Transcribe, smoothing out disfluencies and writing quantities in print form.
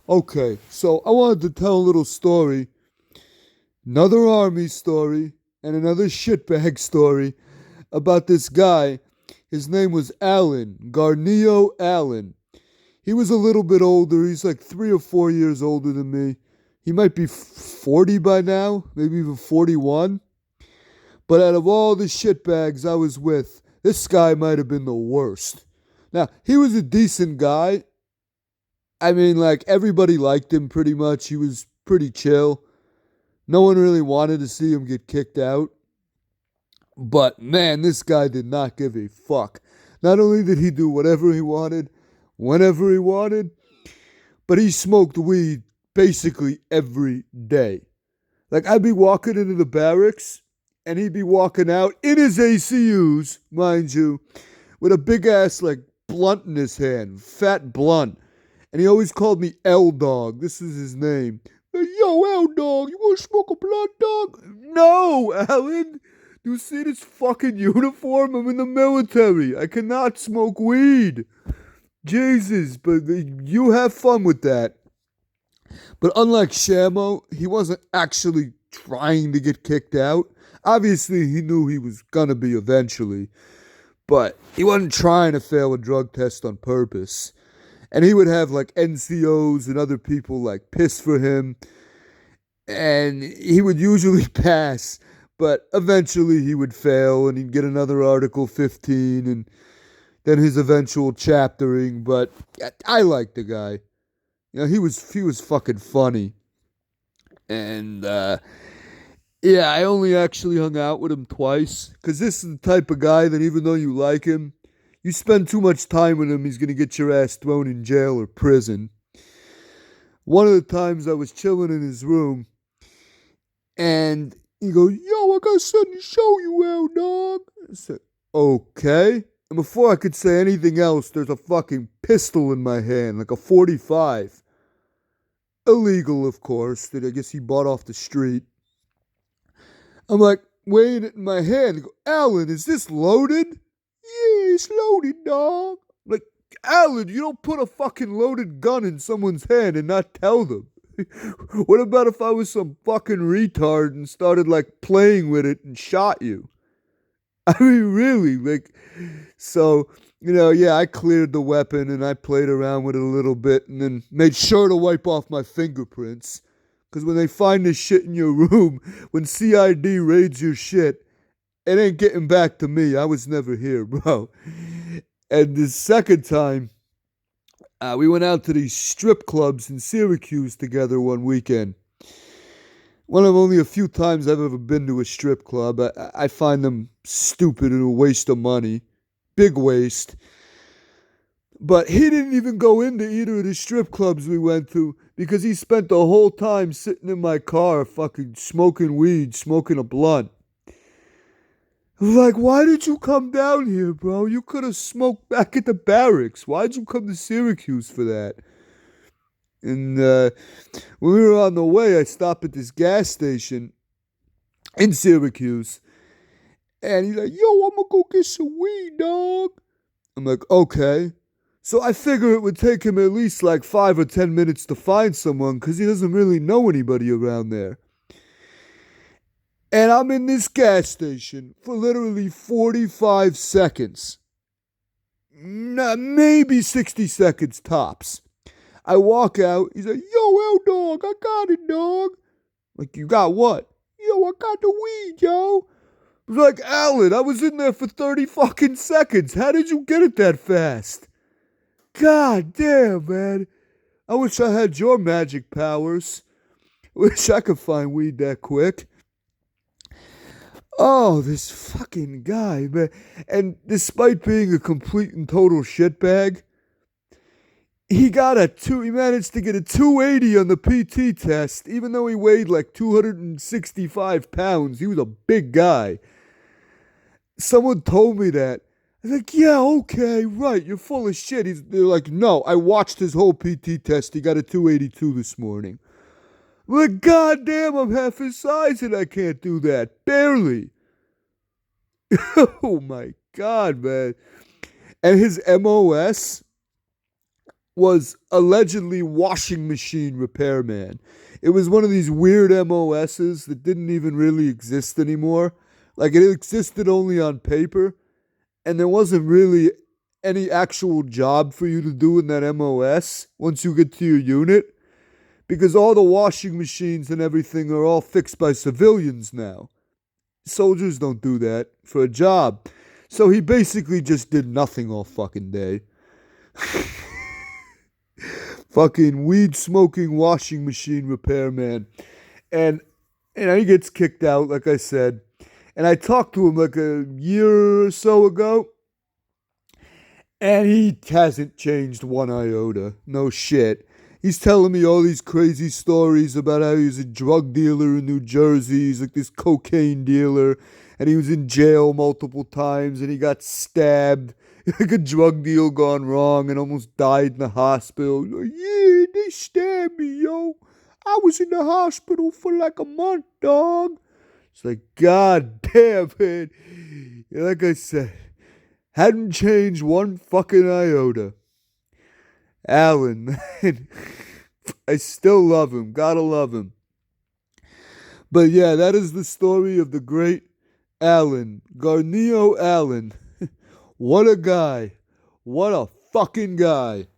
Okay, so I wanted to tell a little story, another army story, and another shitbag story about this guy. His name was Alan, Garnio Allen. He was a little bit older. He's like 3 or 4 years older than me. He might be 40 by now, maybe even 41. But out of all the shitbags I was with, this guy might have been the worst. Now, he was a decent guy. I mean, like, everybody liked him pretty much. He was pretty chill. No one really wanted to see him get kicked out. But man, this guy did not give a fuck. Not only did he do whatever he wanted, whenever he wanted, but he smoked weed basically every day. Like, I'd be walking into the barracks, and he'd be walking out in his ACUs, mind you, with a big ass, like, blunt in his hand, fat blunt. And he always called me L Dog. This is his name. Hey, yo, L Dog, you want to smoke a blunt, dog? No, Alan. You see this fucking uniform? I'm in the military. I cannot smoke weed. Jesus, but you have fun with that. But unlike Shamo, he wasn't actually trying to get kicked out. Obviously, he knew he was gonna be eventually, but he wasn't trying to fail a drug test on purpose. And he would have like NCOs and other people like piss for him, and he would usually pass, but eventually he would fail and he'd get another Article 15 and then his eventual chaptering. But I liked the guy. You know, he was fucking funny. And yeah, I only actually hung out with him twice because this is the type of guy that even though you like him, you spend too much time with him, he's gonna get your ass thrown in jail or prison. One of the times I was chilling in his room, and he goes, "Yo, I got something to show you, L Dog." I said, "Okay." And before I could say anything else, there's a fucking pistol in my hand, like a 45. Illegal, of course, that I guess he bought off the street. I'm like, weighing it in my hand. I go, "Alan, is this loaded?" "Yeah, it's loaded, dog." Like, Alan, you don't put a fucking loaded gun in someone's hand and not tell them. What about if I was some fucking retard and started like playing with it and shot you? I mean, really, like, so, yeah, I cleared the weapon and I played around with it a little bit and then made sure to wipe off my fingerprints. Because when they find this shit in your room, when CID raids your shit, it ain't getting back to me. I was never here, bro. And the second time, we went out to these strip clubs in Syracuse together one weekend. One of only a few times I've ever been to a strip club. I find them stupid and a waste of money. Big waste. But he didn't even go into either of the strip clubs we went to because he spent the whole time sitting in my car fucking smoking weed, smoking a blunt. Like, why did you come down here, bro? You could have smoked back at the barracks. Why'd you come to Syracuse for that? And when we were on the way, I stopped at this gas station in Syracuse. And he's like, "Yo, I'm gonna go get some weed, dog." I'm like, "Okay." So I figure it would take him at least like 5 or 10 minutes to find someone because he doesn't really know anybody around there. And I'm in this gas station for literally 45 seconds. Maybe 60 seconds tops. I walk out. He's like, "Yo, L Dog, I got it, dog." Like, "You got what?" "Yo, I got the weed, yo." I was like, "Alan, I was in there for 30 fucking seconds. How did you get it that fast?" God damn, man. I wish I had your magic powers. Wish I could find weed that quick. Oh, this fucking guy, man. And despite being a complete and total shitbag, he managed to get a 280 on the PT test, even though he weighed like 265 pounds. He was a big guy. Someone told me that. I was like, "Yeah, okay, right, you're full of shit." They're like, "No, I watched his whole PT test. He got a 282 this morning." I'm like, "God damn, I'm half his size and I can't do that. Barely." Oh my God, man. And his MOS was allegedly washing machine repairman. It was one of these weird MOSs that didn't even really exist anymore. Like it existed only on paper, and there wasn't really any actual job for you to do in that MOS once you get to your unit, because all the washing machines and everything are all fixed by civilians now. Soldiers don't do that for a job. So he basically just did nothing all fucking day. Fucking weed smoking washing machine repairman. And he gets kicked out, like I said. And I talked to him like a year or so ago. And he hasn't changed one iota. No shit. He's telling me all these crazy stories about how he was a drug dealer in New Jersey. He's like this cocaine dealer. And he was in jail multiple times. And he got stabbed. Like a drug deal gone wrong and almost died in the hospital. Like, yeah, they stabbed me, yo. I was in the hospital for like a month, dog. It's like, God damn, man. Like I said, hadn't changed one fucking iota. Alan, man. I still love him. Gotta love him. But yeah, that is the story of the great Alan. Garnio Allen. What a guy. What a fucking guy.